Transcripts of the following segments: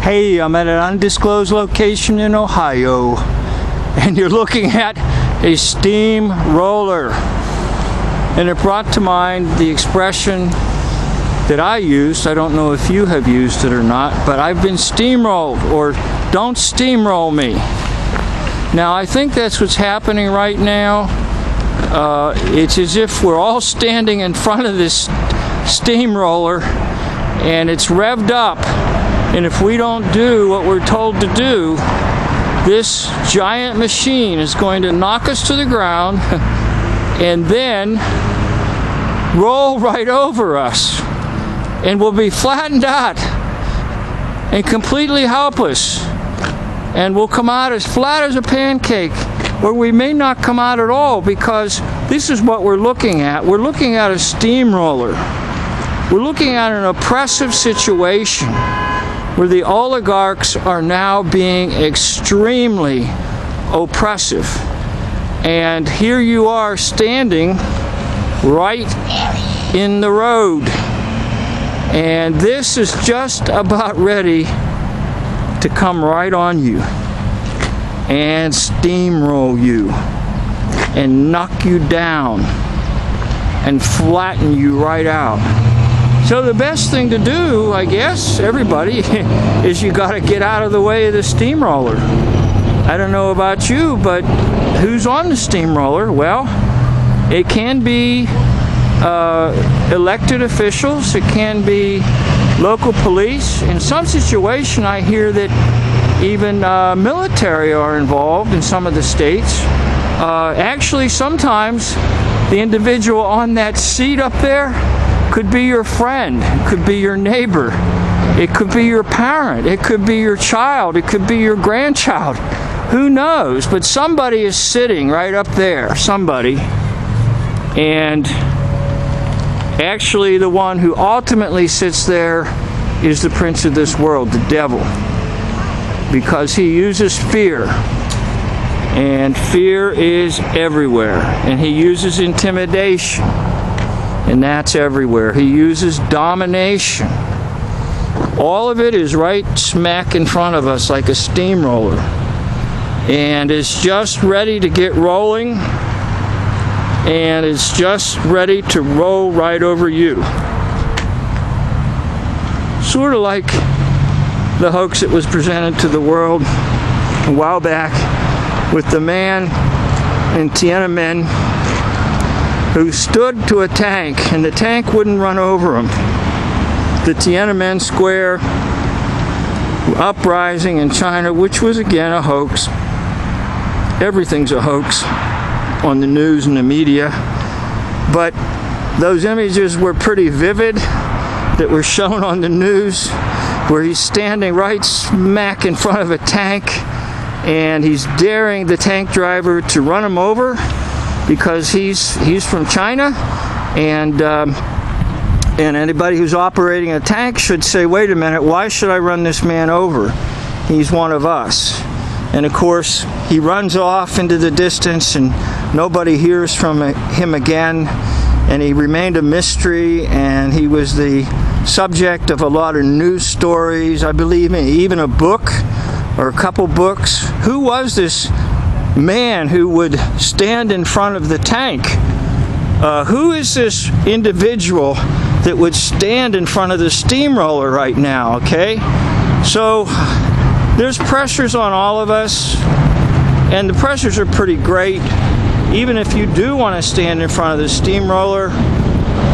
Hey, I'm at an undisclosed location in Ohio, and you're looking at a steamroller. And it brought to mind the expression that I used. I don't know if you have used it or not, but I've been steamrolled, or don't steamroll me. Now, I think that's what's happening right now. It's as if we're all standing in front of this steamroller, and it's revved up. And if we don't do what we're told to do, this giant machine is going to knock us to the ground and then roll right over us. And we'll be flattened out and completely helpless. And we'll come out as flat as a pancake, or we may not come out at all, because this is what we're looking at. We're looking at a steamroller. We're looking at an oppressive situation where the oligarchs are now being extremely oppressive. And here you are standing right in the road. And this is just about ready to come right on you and steamroll you and knock you down and flatten you right out. So the best thing to do, I guess, everybody, is you got to get out of the way of the steamroller. I don't know about you, but who's on the steamroller? Well, it can be elected officials, it can be local police. In some situation, I hear that even military are involved in some of the states. Actually, sometimes the individual on that seat up there could be your friend, it could be your neighbor, it could be your parent, it could be your child, it could be your grandchild. Who knows? But somebody is sitting right up there, somebody. And actually the one who ultimately sits there is the prince of this world, the devil. Because he uses fear. And fear is everywhere. And he uses intimidation. And that's everywhere. He uses domination. All of it is right smack in front of us like a steamroller. And it's just ready to get rolling. And it's just ready to roll right over you. Sort of like the hoax that was presented to the world a while back with the man in Tiananmen who stood to a tank, and the tank wouldn't run over him. The Tiananmen Square uprising in China, which was again a hoax. Everything's a hoax on the news and the media. But those images were pretty vivid that were shown on the news, where he's standing right smack in front of a tank, and he's daring the tank driver to run him over, because he's from China, and anybody who's operating a tank should say, wait a minute, why should I run this man over? He's one of us. And of course, he runs off into the distance, and nobody hears from him again, and he remained a mystery, and he was the subject of a lot of news stories, I believe even a book or a couple books. Who was this man who would stand in front of the tank? Who is this individual that would stand in front of the steamroller right now? Okay, so there's pressures on all of us, and the pressures are pretty great. Even if you do want to stand in front of the steamroller,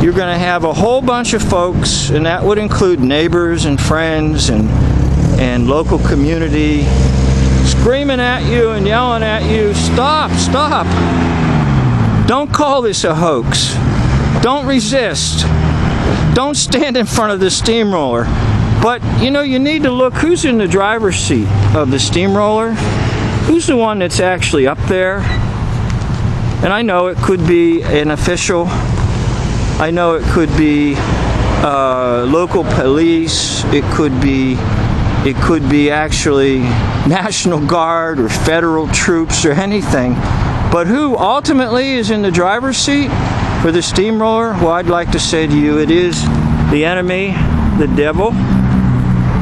you're going to have a whole bunch of folks, and that would include neighbors and friends and local community, screaming at you and yelling at you, stop, stop. Don't call this a hoax. Don't resist. Don't stand in front of the steamroller. But, you know, you need to look who's in the driver's seat of the steamroller. Who's the one that's actually up there? And I know it could be an official. I know it could be local police. It could be actually National Guard or federal troops or anything. But who ultimately is in the driver's seat for the steamroller? Well, I'd like to say to you, it is the enemy, the devil.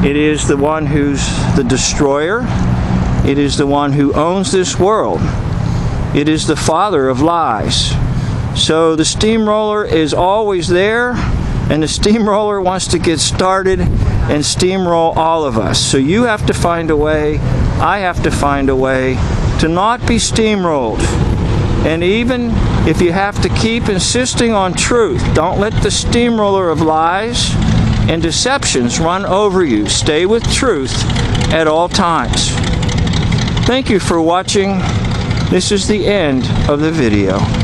It is the one who's the destroyer. It is the one who owns this world. It is the father of lies. So the steamroller is always there, and the steamroller wants to get started and steamroll all of us. So you have to find a way, I have to find a way to not be steamrolled. And even if you have to keep insisting on truth, don't let the steamroller of lies and deceptions run over you. Stay with truth at all times. Thank you for watching. This is the end of the video.